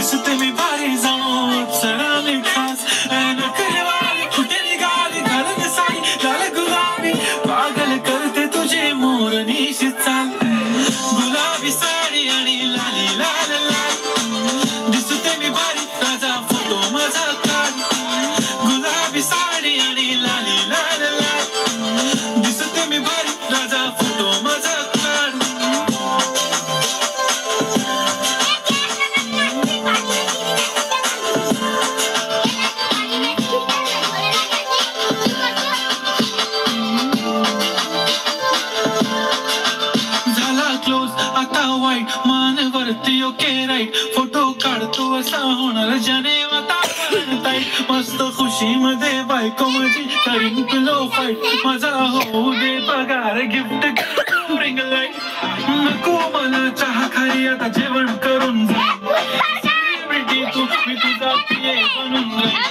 दिसते मी भारी जाऊन सरा मी खास नखरेवाली कुठे निघाली घालत साडी लाल गुलाबी पागल करते तुझे मोरनीशी चाल गुलाबी साडी आणि लाली लाल लाल दिसते मी भारी राजा फोटो माझा काढ गुलाबी साडी आणि लाली लाल लाल दिसते मी भारी राजा फोटो माझा काढ आता वाईट मानवरती ओके राईट फोटो काढतो असा होणार ज्याने वातावरण ताईट मस्त खुशी मध्ये बायको माझी करीन पिलो फाईट माझा होऊ दे पगार गिफ्ट रिंग लाईट नको मला चहा खाली आता जेवण करून जा तू मी तुझा प्रिय बनून